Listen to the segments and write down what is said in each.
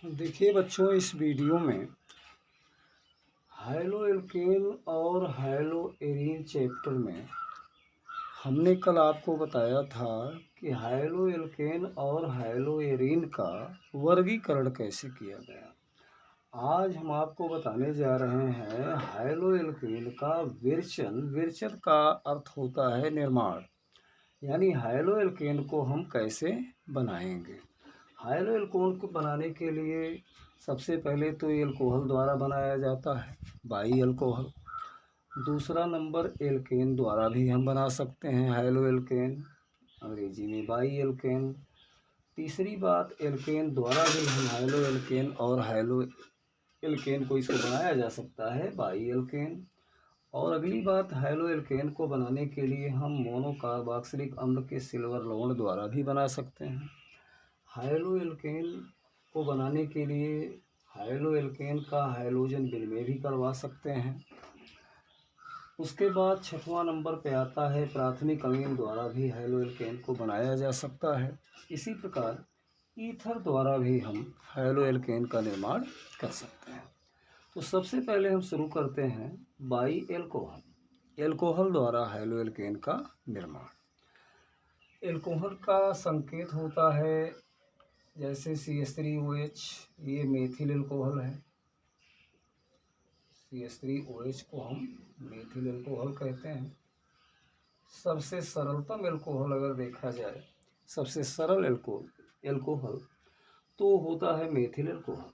देखिए बच्चों, इस वीडियो में हाइलो एल्केन और हाइलो एरीन चैप्टर में हमने कल आपको बताया था कि हाइलो एल्केन और हाइलो एरीन का वर्गीकरण कैसे किया गया। आज हम आपको बताने जा रहे हैं हाइलो एल्केन का विरचन। विरचन का अर्थ होता है निर्माण, यानी हाइलो एल्केन को हम कैसे बनाएंगे। हाइलो एल्कोहल को बनाने के लिए सबसे पहले तो एल्कोहल द्वारा बनाया जाता है, बाई अल्कोहल। दूसरा नंबर एल्केन द्वारा भी हम बना सकते हैं, हाइलो एल्केन, अंग्रेजी में बाई एल्केन। तीसरी बात, एल्केन द्वारा भी हम हाइलो एल्केन और हाइलो एल्केन को इसको बनाया जा सकता है, बाई एल्केन। और अगली बात, हाइलो एल्केन को बनाने के लिए हम मोनोकार्बोक्सिलिक अम्ल के सिल्वर लवण द्वारा भी बना सकते हैं। हाइलो एल्केन को बनाने के लिए हाइलो एल्केन का हाइलोजन विनिमय भी करवा सकते हैं। उसके बाद छठवां नंबर पे आता है प्राथमिक अमीन द्वारा भी हाइलो एल्केन को बनाया जा सकता है। इसी प्रकार ईथर द्वारा भी हम हाइलो एल्केन का निर्माण कर सकते हैं। तो सबसे पहले हम शुरू करते हैं बाई एल्कोहल। एल्कोहल द्वारा हाइलो एल्केन का निर्माण। एल्कोहल का संकेत होता है जैसे CH3OH, ये मेथिल एल्कोहल है। CH3OH को हम मेथिल एल्कोहल कहते हैं। सबसे सरलतम एल्कोहल अगर देखा जाए, सबसे सरल एल्कोहल तो होता है मेथिल एल्कोहल।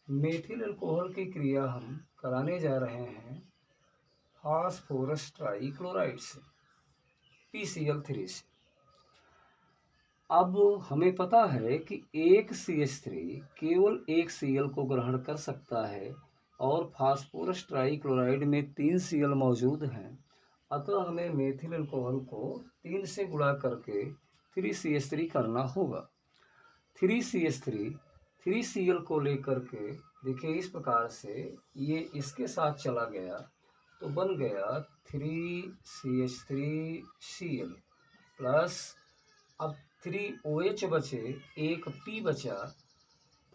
मेथिल एल्कोहल की क्रिया हम कराने जा रहे हैं फास्फोरस ट्राइक्लोराइड से, PCl3 से। अब हमें पता है कि एक CH3 केवल एक Cl को ग्रहण कर सकता है और फास्फोरस ट्राइक्लोराइड में 3 Cl मौजूद हैं। अतः हमें मेथिल अल्कोहल को 3 से गुणा करके 3CH3 करना होगा। 3CH3 3Cl को लेकर के देखिए इस प्रकार से, ये इसके साथ चला गया तो बन गया 3CH3Cl प्लस, अब 3OH बचे, एक P बचा,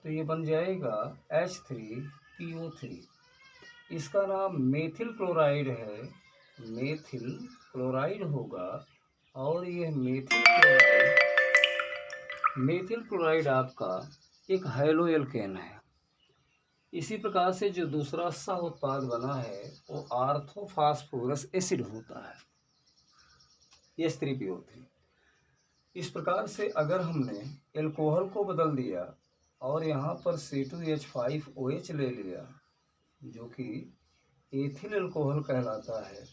तो ये बन जाएगा H3PO3। इसका नाम मेथिल क्लोराइड है, मेथिल क्लोराइड होगा। और यह मेथिल क्लोराइड आपका एक हाइलो एल्केन है। इसी प्रकार से जो दूसरा सह उत्पाद बना है वो आर्थोफास्फोरस एसिड होता है, H3PO3। इस प्रकार से अगर हमने एल्कोहल को बदल दिया और यहाँ पर C2H5OH ले लिया, जो कि एथिल एल्कोहल कहलाता है,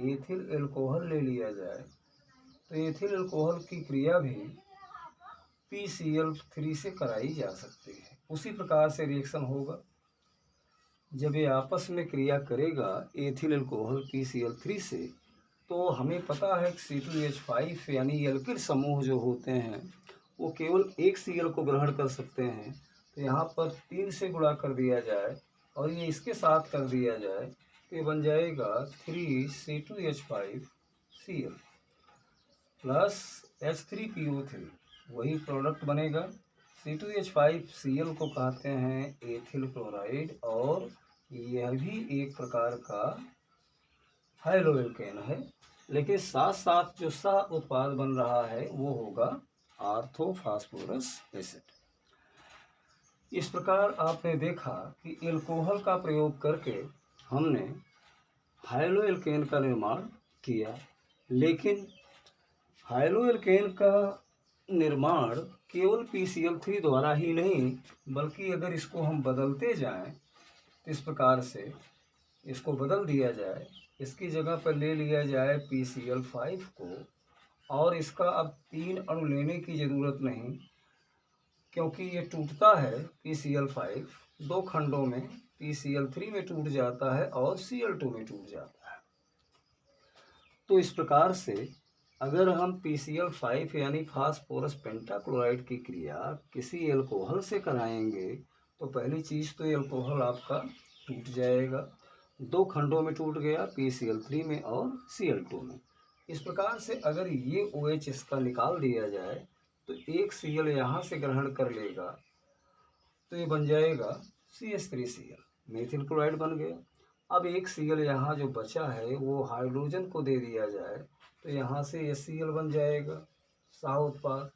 एथिल एल्कोहल ले लिया जाए तो एथिल एल्कोहल की क्रिया भी PCl3 से कराई जा सकती है। उसी प्रकार से रिएक्शन होगा, जब ये आपस में क्रिया करेगा एथिल एल्कोहल PCl3 से, तो हमें पता है कि C2H5 यानी एल्किल समूह जो होते हैं वो केवल एक Cl को ग्रहण कर सकते हैं। तो यहाँ पर 3 से गुणा कर दिया जाए और ये इसके साथ कर दिया जाए तो ये बन जाएगा 3C2H5Cl प्लस H3PO3, वही प्रोडक्ट बनेगा। C2H5Cl को कहते हैं एथिल क्लोराइड और यह भी एक प्रकार का हाइलो एल्केन है, लेकिन साथ साथ जो सह उत्पाद बन रहा है वो होगा आर्थोफास्फोरस एसिड। इस प्रकार आपने देखा कि एल्कोहल का प्रयोग करके हमने हाइलो एल्केन का निर्माण किया, लेकिन हाइलो एल्केन का निर्माण केवल PCl3 द्वारा ही नहीं, बल्कि अगर इसको हम बदलते जाएं, इस प्रकार से इसको बदल दिया जाए, इसकी जगह पर ले लिया जाए PCl5 को, और इसका अब 3 अणु लेने की ज़रूरत नहीं, क्योंकि ये टूटता है PCl5 दो खंडों में, PCl3 में टूट जाता है और Cl2 में टूट जाता है। तो इस प्रकार से अगर हम PCl5 यानी फास्फोरस पेंटाक्लोराइड की क्रिया किसी एल्कोहल से कराएंगे तो पहली चीज़ तो एल्कोहल आपका टूट जाएगा, दो खंडों में टूट गया, PCl3 में और Cl2 में। इस प्रकार से अगर ये OH इसका निकाल दिया जाए तो एक Cl यहाँ से ग्रहण कर लेगा तो ये बन जाएगा CH3Cl, मेथिल क्लोराइड बन गया। अब एक Cl यहाँ जो बचा है वो हाइड्रोजन को दे दिया जाए तो यहाँ से HCl बन जाएगा सह उत्पाद,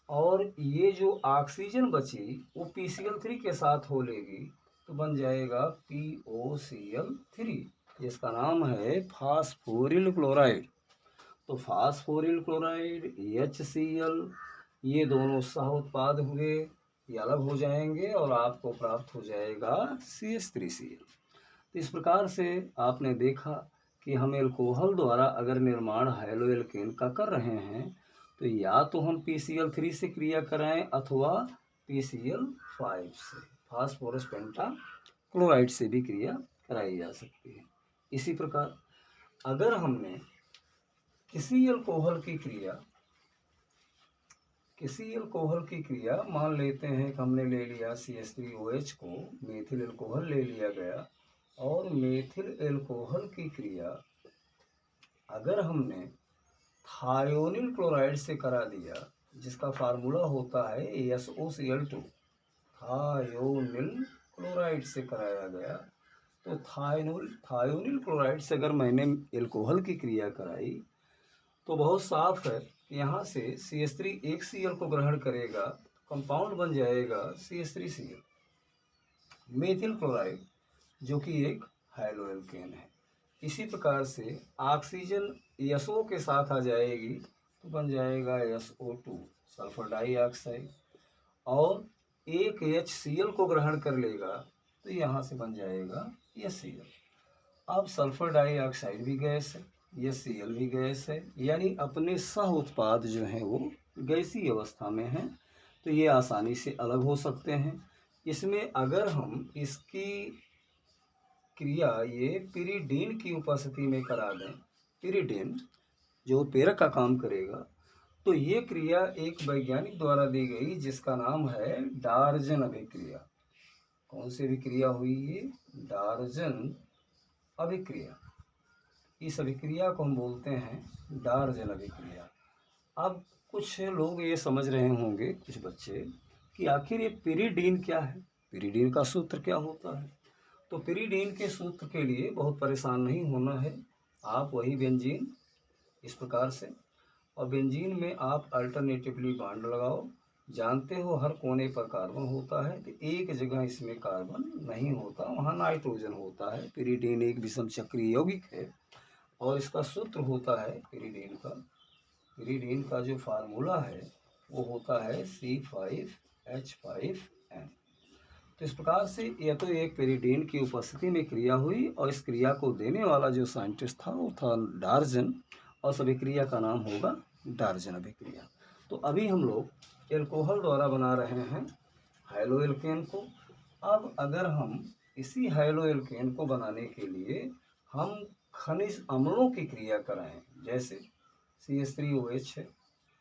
और ये जो ऑक्सीजन बची वो PCl3 के साथ हो लेगी तो बन जाएगा POCl3, जिसका नाम है फास्फोरिल क्लोराइड। तो फास्फोरिल क्लोराइड, HCl, ये दोनों सह उत्पाद हुए, ये अलग हो जाएंगे और आपको प्राप्त हो जाएगा CH3Cl। तो इस प्रकार से आपने देखा कि हम एल्कोहल द्वारा अगर निर्माण हाइलोएल्केन का कर रहे हैं तो या तो हम PCl3 से क्रिया कराएं अथवा PCl5 से, फास्फोरस पेंटा क्लोराइड से भी क्रिया कराई जा सकती है। इसी प्रकार अगर हमने किसी अल्कोहल की क्रिया मान लेते हैं कि हमने ले लिया CH3OH को, मेथिल अल्कोहल ले लिया गया, और मेथिल अल्कोहल की क्रिया अगर हमने थायोनिल क्लोराइड से करा दिया, जिसका फार्मूला होता है SOCl2, थायोनिल क्लोराइड से कराया गया, तो थायोनिल क्लोराइड से अगर मैंने एल्कोहल की क्रिया कराई तो बहुत साफ है कि यहाँ से CH3 एक Cl को ग्रहण करेगा, कंपाउंड बन जाएगा CH3Cl, मेथिल क्लोराइड, जो कि एक हाइलोएल्केन है। इसी प्रकार से ऑक्सीजन SO के साथ आ जाएगी तो बन जाएगा SO2, सल्फर डाइऑक्साइड, और एक HCl को ग्रहण कर लेगा तो यहाँ से बन जाएगा HCl। अब सल्फर डाइऑक्साइड भी गैस है, HCl भी गैस है, यानी अपने सह उत्पाद जो हैं वो गैसीय अवस्था में हैं, तो ये आसानी से अलग हो सकते हैं। इसमें अगर हम इसकी क्रिया ये पिरिडीन की उपस्थिति में करा दें, पिरिडीन जो उत्प्रेरक का काम करेगा, तो ये क्रिया एक वैज्ञानिक द्वारा दी गई जिसका नाम है डार्जन अभिक्रिया। कौन सी अभिक्रिया हुई ये? डार्जन अभिक्रिया। इस अभिक्रिया को हम बोलते हैं डार्जन अभिक्रिया। अब कुछ लोग ये समझ रहे होंगे, कुछ बच्चे, कि आखिर ये पिरिडीन क्या है, पिरिडीन का सूत्र क्या होता है। तो पिरिडीन के सूत्र के लिए बहुत परेशान नहीं होना है, आप वही बेंजीन इस प्रकार से, और बेंजीन में आप अल्टरनेटिवली बॉन्ड लगाओ। जानते हो हर कोने पर कार्बन होता है, तो एक जगह इसमें कार्बन नहीं होता, वहाँ नाइट्रोजन होता है। पिरिडीन एक विषम चक्रीय यौगिक है और इसका सूत्र होता है पिरिडीन का जो फार्मूला है वो होता है C5H5N। तो इस प्रकार से यह तो एक पिरिडीन की उपस्थिति में क्रिया हुई, और इस क्रिया को देने वाला जो साइंटिस्ट था वो था डार्जन, और इस अभिक्रिया का नाम होगा डार्जन अभिक्रिया। तो अभी हम लोग एल्कोहल द्वारा बना रहे हैं हाइलोएल्केन को। अब अगर हम इसी हाइलोएल्केन को बनाने के लिए हम खनिज अम्लों की क्रिया कराएं, जैसे CH3OH है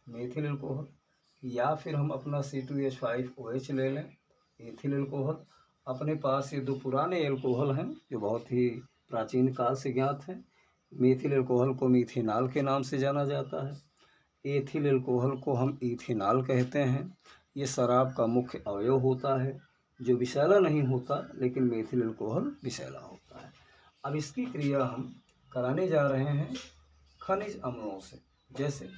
मेथिल अल्कोहल, या फिर हम अपना C2H5OH ले लें एथिल अल्कोहल। अपने पास ये दो पुराने अल्कोहल हैं जो बहुत ही प्राचीन काल से ज्ञात हैं। मेथिल अल्कोहल को मीथेनॉल के नाम से जाना जाता है, एथिल अल्कोहल को हम इथेनॉल कहते हैं। ये शराब का मुख्य अवयव होता है जो विषैला नहीं होता, लेकिन मेथिल अल्कोहल विषैला होता है। अब इसकी क्रिया हम कराने जा रहे हैं खनिज अम्लों से। जैसे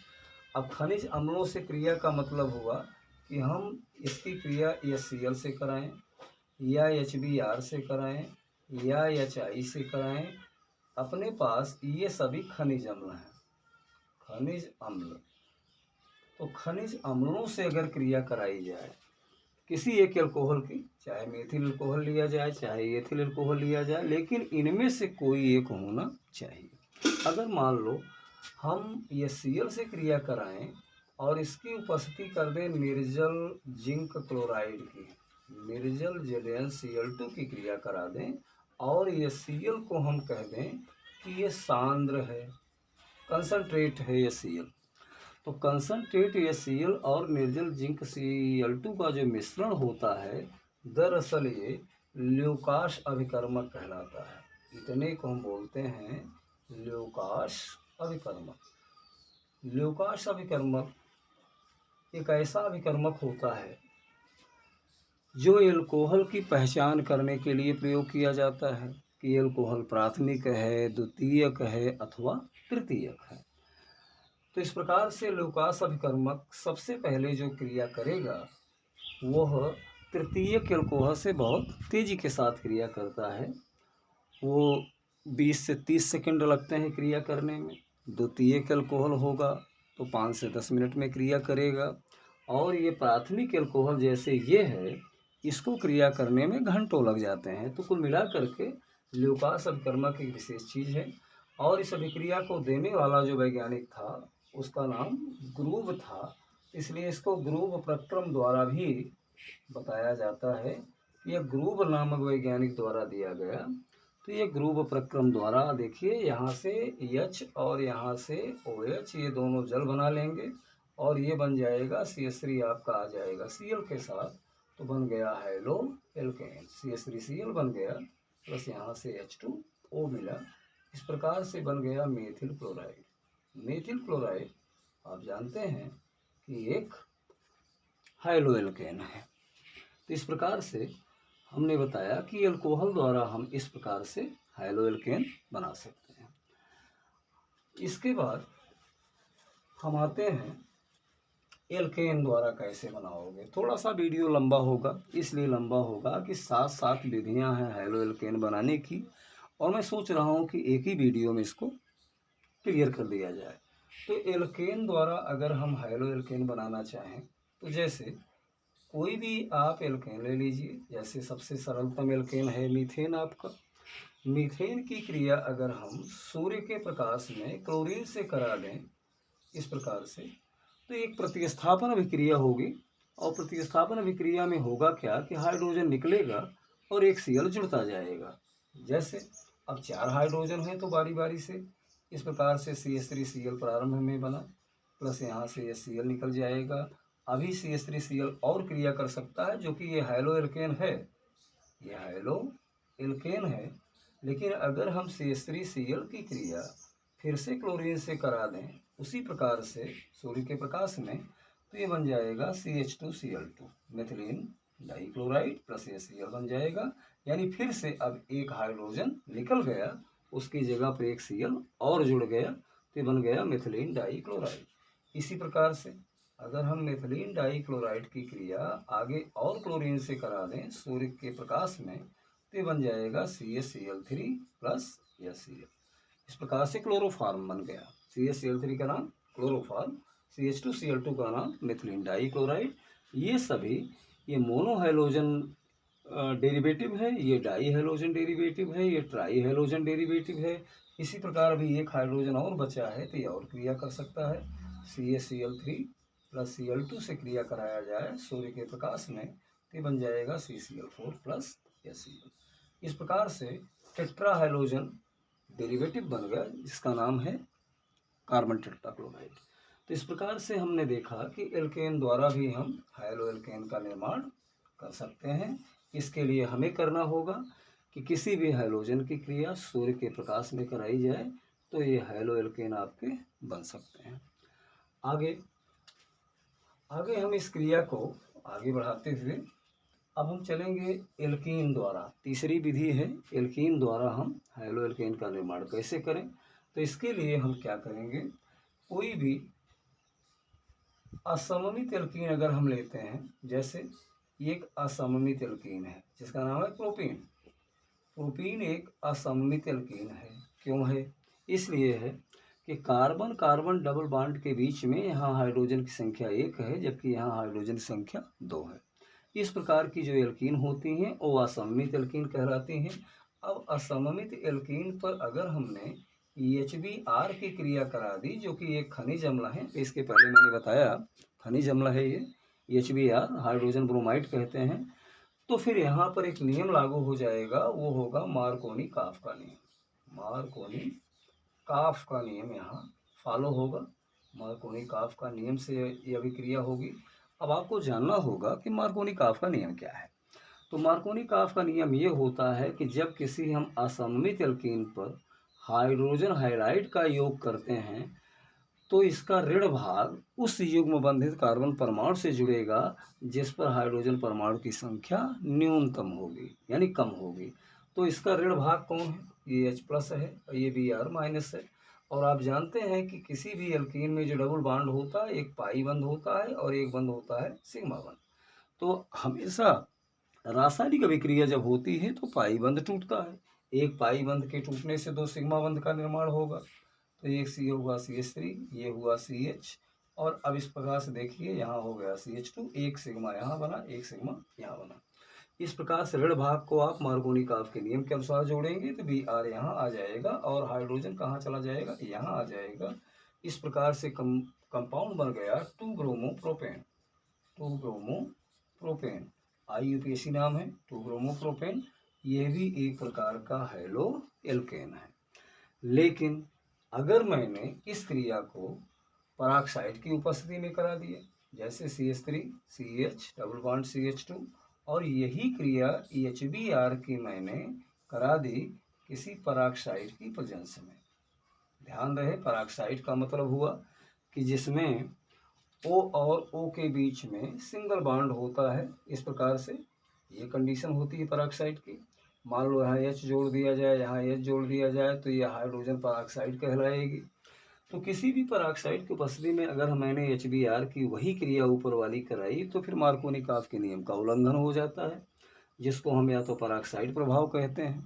अब खनिज अम्लों से क्रिया का मतलब हुआ कि हम इसकी क्रिया HCl से कराएं, या HBr से कराएं, या HI से कराएं। अपने पास ये सभी खनिज अम्ल हैं, खनिज अम्ल। तो खनिज अम्लों से अगर क्रिया कराई जाए किसी एक अल्कोहल की, चाहे मेथिल अल्कोहल लिया जाए चाहे एथिल अल्कोहल लिया जाए, लेकिन इनमें से कोई एक होना चाहिए। अगर मान लो हम HCl से क्रिया कराएं और इसकी उपस्थिति कर दें निर्जल जिंक क्लोराइड की, निर्जल ZnCl2 की क्रिया करा दें, और HCl को हम कह दें कि ये सांद्र है, कंसंट्रेट है HCl। तो कंसंट्रेट HCl और निर्जल जिंक Cl2 का जो मिश्रण होता है, दरअसल ये ल्यूकास अभिकर्मक कहलाता है। इतने को हम बोलते हैं ल्यूकास अभिकर्मक। ल्यूकास अभिकर्मक एक ऐसा अभिकर्मक होता है जो एल्कोहल की पहचान करने के लिए प्रयोग किया जाता है कि एल्कोहल प्राथमिक है, द्वितीयक है अथवा तृतीयक है। तो इस प्रकार से लूकास अभिकर्मक सबसे पहले जो क्रिया करेगा वह तृतीयक एल्कोहल से बहुत तेज़ी के साथ क्रिया करता है। वो 20 से 30 सेकंड लगते हैं क्रिया करने में। द्वितीयक एल्कोहल होगा तो 5 से 10 मिनट में क्रिया करेगा। और ये प्राथमिक एल्कोहल जैसे ये है, इसको क्रिया करने में घंटों लग जाते हैं। तो कुल मिला करके ल्यूकास अभिकर्मक एक विशेष चीज़ है। और इस अभिक्रिया को देने वाला जो वैज्ञानिक था उसका नाम ग्रूव था, इसलिए इसको ग्रूव प्रक्रम द्वारा भी बताया जाता है। यह ग्रूव नामक वैज्ञानिक द्वारा दिया गया। तो ये ग्रूव प्रक्रम द्वारा देखिए, यहाँ से H और यहाँ से OH ये दोनों जल बना लेंगे और ये बन जाएगा CH3 आपका आ जाएगा Cl के साथ, तो बन गया हाइलो एल्केन। CH3Cl बन गया प्लस यहाँ से H2O मिला। इस प्रकार से बन गया मेथिल क्लोराइड। मेथिल क्लोराइड आप जानते हैं कि एक हाइलो एल्केन है। तो इस प्रकार से हमने बताया कि एल्कोहल द्वारा हम इस प्रकार से हाइलो एल्केन बना सकते हैं। इसके बाद हम आते हैं एल्केन द्वारा कैसे बनाओगे। थोड़ा सा वीडियो लंबा होगा, इसलिए लंबा होगा कि 7 विधियां हैं हाइलो एल्केन बनाने की, और मैं सोच रहा हूं कि एक ही वीडियो में इसको क्लियर कर दिया जाए। तो एल्केन द्वारा अगर हम हाइलो एल्केन बनाना चाहें तो जैसे कोई भी आप एल्केन ले लीजिए। जैसे सबसे सरलतम एल्केन है मीथेन आपका। मीथेन की क्रिया अगर हम सूर्य के प्रकाश में क्लोरीन से करा दें इस प्रकार से, तो एक प्रतिस्थापन अभिक्रिया होगी। और प्रतिस्थापन अभिक्रिया में होगा क्या कि हाइड्रोजन निकलेगा और एक Cl जुड़ता जाएगा। जैसे अब 4 हाइड्रोजन हैं तो बारी बारी से इस प्रकार से CH3Cl प्रारंभ में बना, प्लस यहाँ से ये Cl निकल जाएगा। अभी CH3Cl और क्रिया कर सकता है, जो कि ये हाइलो एल्केन है, ये हाइलो एल्केन है। लेकिन अगर हम CH3Cl की क्रिया फिर से क्लोरीन से करा दें उसी प्रकार से सूर्य के प्रकाश में, तो ये बन जाएगा CH2Cl2 methylene dichloride plus Cl बन जाएगा। यानी फिर से अब एक हाइड्रोजन निकल गया, उसकी जगह पर एक Cl और जुड़ गया, तो ये बन गया मेथिलीन डाइक्लोराइड। इसी प्रकार से अगर हम मेथिलीन डाइक्लोराइड की क्रिया आगे और क्लोरीन से करा दें सूर्य के प्रकाश में, तो ये बन जाएगा CaCl3 प्लस Cl। इस प्रकार से क्लोरोफार्म बन गया। CaCl3 का नाम क्लोरोफार्म, CH2Cl2 का नाम मेथिलीन डाइक्लोराइड। ये सभी ये मोनो हाइड्रोजन डेरिवेटिव है, ये डाई हाइड्रोजन डेरिवेटिव है, ये ट्राई हाइड्रोजन डेरिवेटिव है। इसी प्रकार अभी एक हाइड्रोजन और बचा है तो ये और क्रिया कर सकता है। CaCl3 प्लस Cl2 से क्रिया कराया जाए सूर्य के प्रकाश में, तो बन जाएगा CCl4 प्लस Cl। इस प्रकार से टेट्रा हाइड्रोजन डेरिवेटिव बन गया जिसका नाम है कार्बन टेट्राक्लोराइड। तो इस प्रकार से हमने देखा कि एल्केन द्वारा भी हम हाइलो एल्केन का निर्माण कर सकते हैं। इसके लिए हमें करना होगा कि किसी भी हाइड्रोजन की क्रिया सूर्य के प्रकाश में कराई जाए तो ये हाइलो एल्केन आपके बन सकते हैं। आगे हम इस क्रिया को आगे बढ़ाते हुए अब हम चलेंगे एल्कीन द्वारा। तीसरी विधि है एल्कीन द्वारा हम हाइलो एल्केन का निर्माण कैसे करें। तो इसके लिए हम क्या करेंगे, कोई भी असममित एल्कीन अगर हम लेते हैं, जैसे एक असममित एल्कीन है जिसका नाम है प्रोपीन। प्रोपीन एक असममित एल्कीन है। क्यों है? इसलिए है कि कार्बन कार्बन डबल बॉन्ड के बीच में यहाँ हाइड्रोजन की संख्या 1 है जबकि यहाँ हाइड्रोजन की संख्या 2 है। इस प्रकार की जो एल्कीन होती हैं वो असममित एल्कीन कहलाती हैं। अब असममित एल्कीन पर अगर हमने HBr की क्रिया करा दी, जो कि एक खनिज अम्ल है, इसके पहले मैंने बताया खनिज अम्ल है ये HBr, हाइड्रोजन ब्रोमाइड कहते हैं, तो फिर यहाँ पर एक नियम लागू हो जाएगा, वो होगा मार्कोनी काफ का नियम। मार्कोनी काफ का नियम यहाँ फॉलो होगा। मार्कोनी काफ का नियम से यह अभिक्रिया होगी। अब आपको जानना होगा कि मार्कोनी काफ का नियम क्या है। तो मार्कोनी काफ का नियम ये होता है कि जब किसी हम असममित एल्कीन पर हाइड्रोजन हाइलाइड का योग करते हैं तो इसका ऋण भाग उस युग्म बंधित कार्बन परमाणु से जुड़ेगा जिस पर हाइड्रोजन परमाणु की संख्या न्यूनतम होगी, यानी कम होगी। तो इसका ऋण भाग कौन है? ये H+ है और ये Br- है। और आप जानते हैं कि किसी भी एल्कीन में जो डबल बॉन्ड होता है, एक पाई बंध होता है और एक बंध होता है सिग्मा बंध। तो हमेशा रासायनिक अभिक्रिया जब होती है तो पाई बंध टूटता है। एक पाई बंध के टूटने से दो सिग्मा बंध का निर्माण होगा। तो एक सी होगा CH3, ये हुआ CH। और अब इस प्रकार से देखिए, यहाँ हो गया CH2, एक सिग्मा यहाँ बना, एक सिग्मा यहाँ बना। इस प्रकार से ऋण भाग को आप मार्कोनिकॉफ के नियम के अनुसार जोड़ेंगे तो Br यहाँ आ जाएगा और हाइड्रोजन कहाँ चला जाएगा? यहाँ आ जाएगा। इस प्रकार से कंपाउंड बन गया 2-ब्रोमोप्रोपेन। 2-ब्रोमोप्रोपेन IUPAC नाम है 2-ब्रोमोप्रोपेन। यह भी एक प्रकार का हैलो एल्केन है। लेकिन अगर मैंने इस क्रिया को पराक्साइड की उपस्थिति में करा दिया, जैसे CH3 CH double bond CH2, और यही क्रिया HBr की मैंने करा दी किसी पराक्साइड की प्रेजेंस में। ध्यान रहे, पराक्साइड का मतलब हुआ कि जिसमें O और O के बीच में सिंगल बॉन्ड होता है। इस प्रकार से ये कंडीशन होती है पराक्साइड की। मान लो यहाँ H जोड़ दिया जाए, यहाँ H जोड़ दिया जाए तो ये हाइड्रोजन पराक्साइड कहलाएगी। तो किसी भी पराक्साइड की उपस्थिति में अगर मैंने HBr की वही क्रिया ऊपर वाली कराई तो फिर मार्कोनिकॉफ के नियम का उल्लंघन हो जाता है, जिसको हम या तो पराक्साइड प्रभाव कहते हैं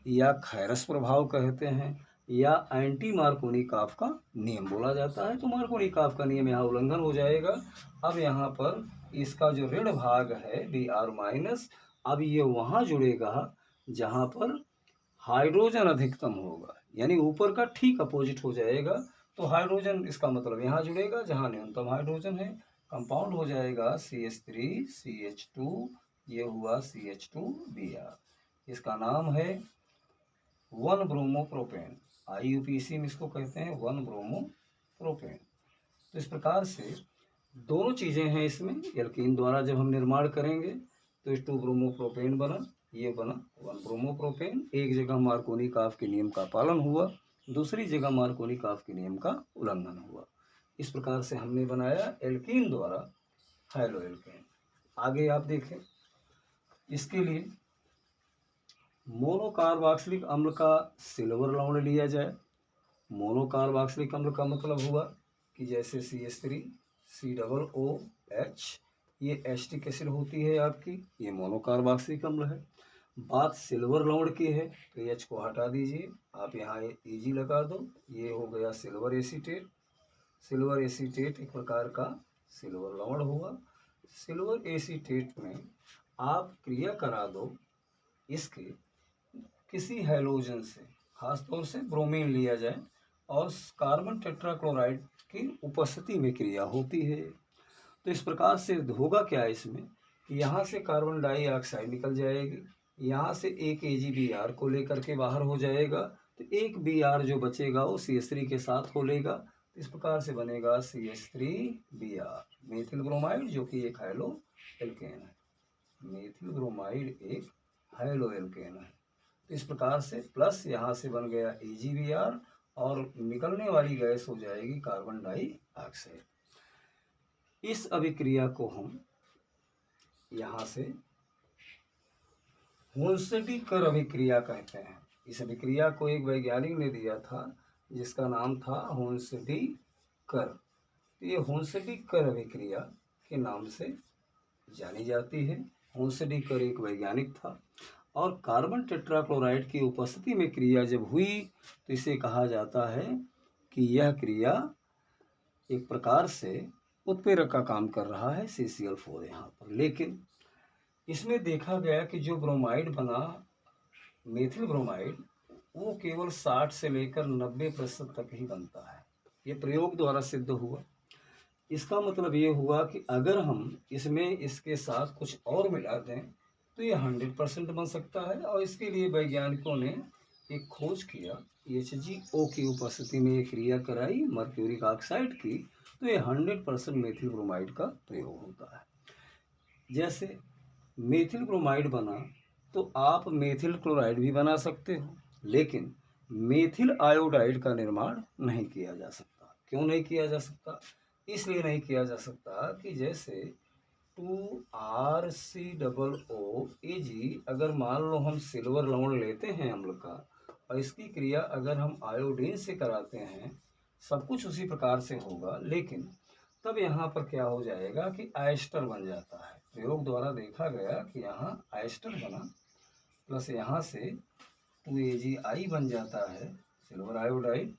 या खैरस प्रभाव कहते हैं या एंटी मार्कोनिकॉफ का नियम बोला जाता है। तो मार्कोनिकॉफ का नियम यहाँ उल्लंघन हो जाएगा। अब यहाँ पर इसका जो ऋण भाग है Br-, अब ये वहाँ जुड़ेगा जहाँ पर हाइड्रोजन अधिकतम होगा, यानी ऊपर का ठीक अपोजिट हो जाएगा। तो हाइड्रोजन इसका मतलब यहाँ जुड़ेगा जहाँ न्यूनतम हाइड्रोजन है। कंपाउंड हो जाएगा CH3 CH2, ये हुआ CH2Br। इसका नाम है 1-ब्रोमोप्रोपेन। IUPAC में इसको कहते हैं 1-ब्रोमोप्रोपेन। तो इस प्रकार से दोनों चीज़ें हैं इसमें। एल्कीन द्वारा जब हम निर्माण करेंगे तो इस 2-ब्रोमोप्रोपेन बना, ये बना 1-ब्रोमोप्रोपेन। एक जगह मार्कोनिकॉफ के नियम का पालन हुआ, दूसरी जगह मार्कोनिकॉफ के नियम का उल्लंघन हुआ। इस प्रकार से हमने बनाया एल्कीन द्वारा हैलो एल्केन। आगे आप देखें, इसके लिए मोनोकार्बोक्सिलिक अम्ल का सिल्वर लवण लिया जाए। मोनोकार्बोक्सिलिक अम्ल का मतलब हुआ कि जैसे CH3 COOH, ये एसिटिक एसिड होती है आपकी, ये मोनोकार्बोक्सिलिक अम्ल है। बात सिल्वर लवण की है तो H को हटा दीजिए, आप यहाँ Ag लगा दो, ये हो गया सिल्वर एसीटेट। सिल्वर एसीटेट एक प्रकार का सिल्वर लवण हुआ। सिल्वर एसीटेट में आप क्रिया करा दो इसके किसी हैलोजन से, खासतौर से ब्रोमीन लिया जाए और कार्बन टेट्राक्लोराइड की उपस्थिति में क्रिया होती है। तो इस प्रकार से होगा क्या इसमें कि यहाँ से कार्बन डाइऑक्साइड निकल जाएगी, यहाँ से एक AgBr को लेकर के बाहर हो जाएगा, तो एक Br जो बचेगा वो CH3 के साथ हो लेगा। इस प्रकार से बनेगा CH3Br मेथिल ब्रोमाइड, जो कि एक हैलो एल्केन है। मेथिल ब्रोमाइड एक हैलो एल्केन है। तो इस प्रकार से प्लस यहाँ से बन गया AgBr और निकलने वाली गैस हो जाएगी कार्बन डाइऑक्साइड। इस अभिक्रिया को हम यहाँ से हुंसडी-कर अभिक्रिया कहते हैं। इस अभिक्रिया को एक वैज्ञानिक ने दिया था जिसका नाम था हुंसडी-कर। तो ये हुंसडी-कर अभिक्रिया के नाम से जानी जाती है। हुंसडी-कर एक वैज्ञानिक था और कार्बन टेट्राक्लोराइड की उपस्थिति में क्रिया जब हुई तो इसे कहा जाता है कि यह क्रिया एक प्रकार से उत्प्रेरक का काम कर रहा है, CCl4 यहाँ पर। लेकिन इसमें देखा गया कि जो ब्रोमाइड बना मेथिल ब्रोमाइड, वो केवल 60 से लेकर 90% तक ही बनता है। ये प्रयोग द्वारा सिद्ध हुआ। इसका मतलब ये हुआ कि अगर हम इसमें इसके साथ कुछ और मिला दें तो ये 100% बन सकता है। और इसके लिए वैज्ञानिकों ने एक खोज किया, HgO की उपस्थिति में एक क्रिया कराई मर्क्यूरिक ऑक्साइड की, तो ये 100% मेथिल ब्रोमाइड का प्रयोग होता है। जैसे मेथिल ब्रोमाइड बना तो आप मेथिल क्लोराइड भी बना सकते हो, लेकिन मेथिल आयोडाइड का निर्माण नहीं किया जा सकता। क्यों नहीं किया जा सकता? इसलिए नहीं किया जा सकता कि जैसे 2RCOO अगर मान लो हम सिल्वर लवण लेते हैं अम्ल का और इसकी क्रिया अगर हम आयोडीन से कराते हैं, सब कुछ उसी प्रकार से होगा, लेकिन तब यहाँ पर क्या हो जाएगा कि एस्टर बन जाता है। प्रयोग द्वारा देखा गया कि यहाँ एस्टर बना, प्लस यहाँ से 2AgI बन जाता है silver iodide,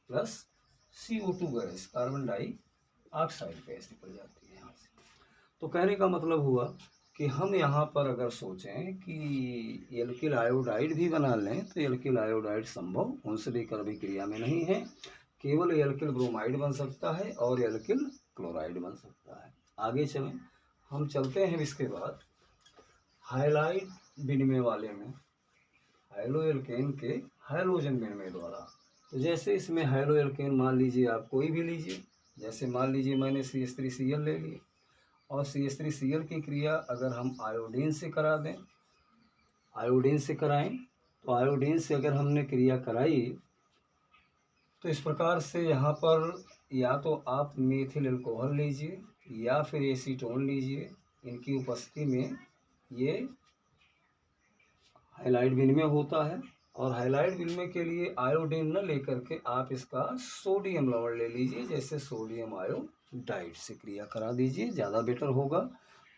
plus CO2 gas, carbon dioxide gas निकल जाती है यहाँ से। तो कहने का मतलब हुआ कि हम यहाँ पर अगर सोचें कि एल्किल आयोडाइड भी बना लें तो एल्किल आयोडाइड संभव उनसे लेकर अभिक्रिया में नहीं है, केवल एल्किल ब्रोमाइड बन सकता है और एल्किल क्लोराइड बन सकता है। आगे चलें, हम चलते हैं इसके बाद हाइलाइट विनिमय वाले में, हाइलो एल्केन के हाइलोजन विनिमय द्वारा। तो जैसे इसमें हाइलो एल्केन मान लीजिए आप कोई भी लीजिए, जैसे मान लीजिए मैंने CH3Cl ले लिए और CH3Cl की क्रिया अगर हम आयोडीन से करा दें, आयोडीन से कराएं, तो आयोडीन से अगर हमने क्रिया कराई तो इस प्रकार से यहाँ पर या तो आप मेथिल अल्कोहल लीजिए या फिर एसीटोन लीजिए, इनकी उपस्थिति में ये हाइलाइट विनिमय होता है। और हाइलाइट विनिमय के लिए आयोडीन न लेकर के आप इसका सोडियम लवण ले लीजिए, जैसे सोडियम आयोडाइड से क्रिया करा दीजिए, ज़्यादा बेटर होगा।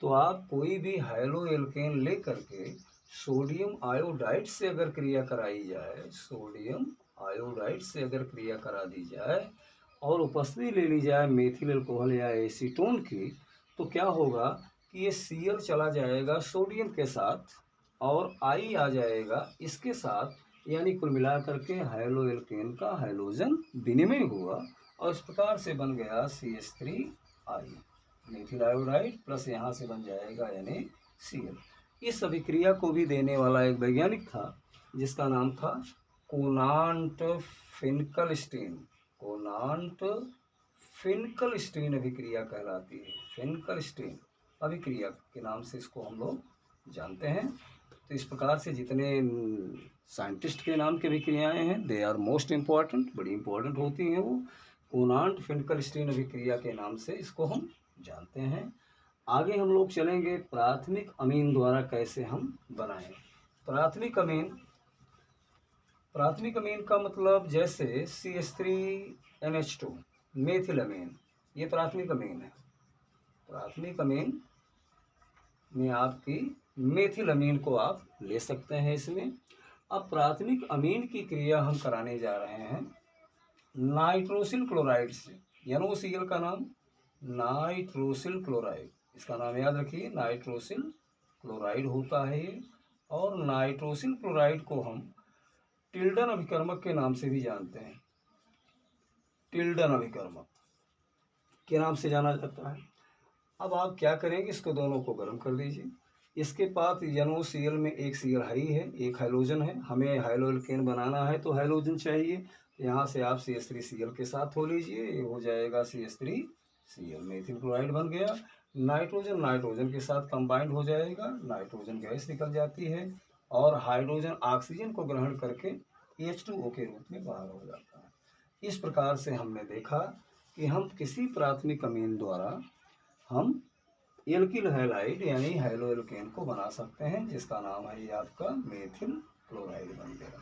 तो आप कोई भी हाइलो एल्केन ले करके सोडियम आयोडाइड से अगर क्रिया कराई जाए, सोडियम आयोडाइड से अगर क्रिया करा दी जाए और उपस्थिति ले ली जाए मेथिल अल्कोहल या एसीटोन की, तो क्या होगा कि ये Cl चला जाएगा सोडियम के साथ और I आ जाएगा इसके साथ, यानी कुल मिला करके हाइलो एल्केन का हाइलोजन विनिमय हुआ और इस प्रकार से बन गया CH3I, मेथिल आयोडाइड, प्लस यहाँ से बन जाएगा NaCl। इस अभिक्रिया को भी देने वाला एक वैज्ञानिक था जिसका नाम था कोनांट फिनकलस्टीन। कोनांट फिनकलस्टीन अभिक्रिया कहलाती है, फिनकलस्टीन अभिक्रिया के नाम से इसको हम लोग जानते हैं। तो इस प्रकार से जितने साइंटिस्ट के नाम की अभिक्रियाएँ हैं, दे आर मोस्ट इम्पॉर्टेंट, बड़ी इम्पोर्टेंट होती हैं वो। कोनांट फिनकलस्टीन अभिक्रिया के नाम से इसको हम जानते हैं। आगे हम लोग चलेंगे प्राथमिक अमीन द्वारा कैसे हम बनाएं। प्राथमिक अमीन का मतलब जैसे CH3NH2 मेथिल अमीन, ये प्राथमिक अमीन है। प्राथमिक अमीन में आपकी मेथिल अमीन को आप ले सकते हैं इसमें। अब प्राथमिक अमीन की क्रिया हम कराने जा रहे हैं नाइट्रोसिल क्लोराइड से। NaCl का नाम नाइट्रोसिल क्लोराइड, इसका नाम याद रखिए, नाइट्रोसिल क्लोराइड होता है ये। और नाइट्रोसिल क्लोराइड को हम टिल्डन अभिकर्मक के नाम से भी जानते हैं, टिल्डन अभिकर्मक के नाम से जाना जाता है। अब आप क्या करेंगे, इसको दोनों को गर्म कर दीजिए। इसके पास NaCl में एक Cl हाई है, एक हाइलोजन है, हमें हाइलो एल्केन बनाना है तो हाइलोजन चाहिए। यहाँ से आप CH3Cl के साथ हो लीजिए, ये हो जाएगा CH3Cl, मेथिल क्लोराइड बन गया। नाइट्रोजन के साथ कंबाइंड हो जाएगा, नाइट्रोजन गैस निकल जाती है और हाइड्रोजन ऑक्सीजन को ग्रहण करके H2O के रूप में बाहर हो जाता है। इस प्रकार से हमने देखा कि हम किसी प्राथमिक अमीन द्वारा हम एल्किल हैलाइड यानी हाइलो एल्केन को बना सकते हैं, जिसका नाम है ये आपका मेथिल क्लोराइड बन गया।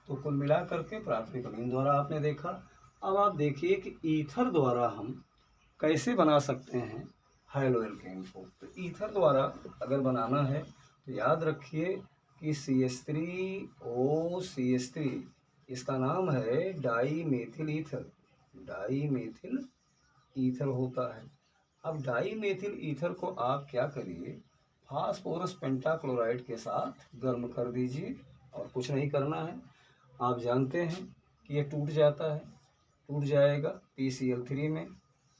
तो कुल मिला करके प्राथमिक अमीन द्वारा आपने देखा। अब आप देखिए कि ईथर द्वारा हम कैसे बना सकते हैं हाइलो एल्केन को। तो ईथर द्वारा अगर बनाना है तो याद रखिए कि CH3OCH3, इसका नाम है dimethyl ether, dimethyl ether होता है। अब डाई मेथिल ईथर को आप क्या करिए, फास्फोरस पेंटाक्लोराइड के साथ गर्म कर दीजिए और कुछ नहीं करना है। आप जानते हैं कि ये टूट जाता है, टूट जाएगा PCl3 में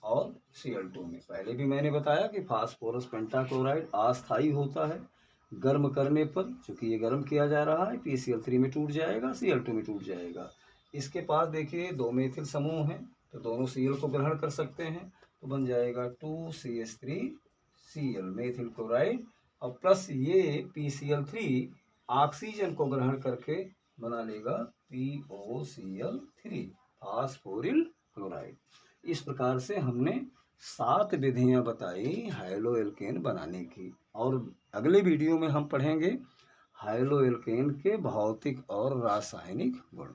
और Cl2 में। पहले भी मैंने बताया कि फास्फोरस पेंटाक्लोराइड अस्थायी होता है, गर्म करने पर चूँकि ये गर्म किया जा रहा है PCl3 में टूट जाएगा, Cl2 में टूट जाएगा। इसके पास देखिए दो मेथिल समूह हैं तो दोनों Cl को ग्रहण कर सकते हैं, तो बन जाएगा 2CH3Cl मेथिल क्लोराइड और प्लस ये PCl3 ऑक्सीजन को ग्रहण करके बना लेगा POCl3 फास्फोरिल क्लोराइड। इस प्रकार से हमने 7 विधियां बताई हाइलो एल्केन बनाने की, और अगले वीडियो में हम पढ़ेंगे हाइलो एल्केन के भौतिक और रासायनिक गुण।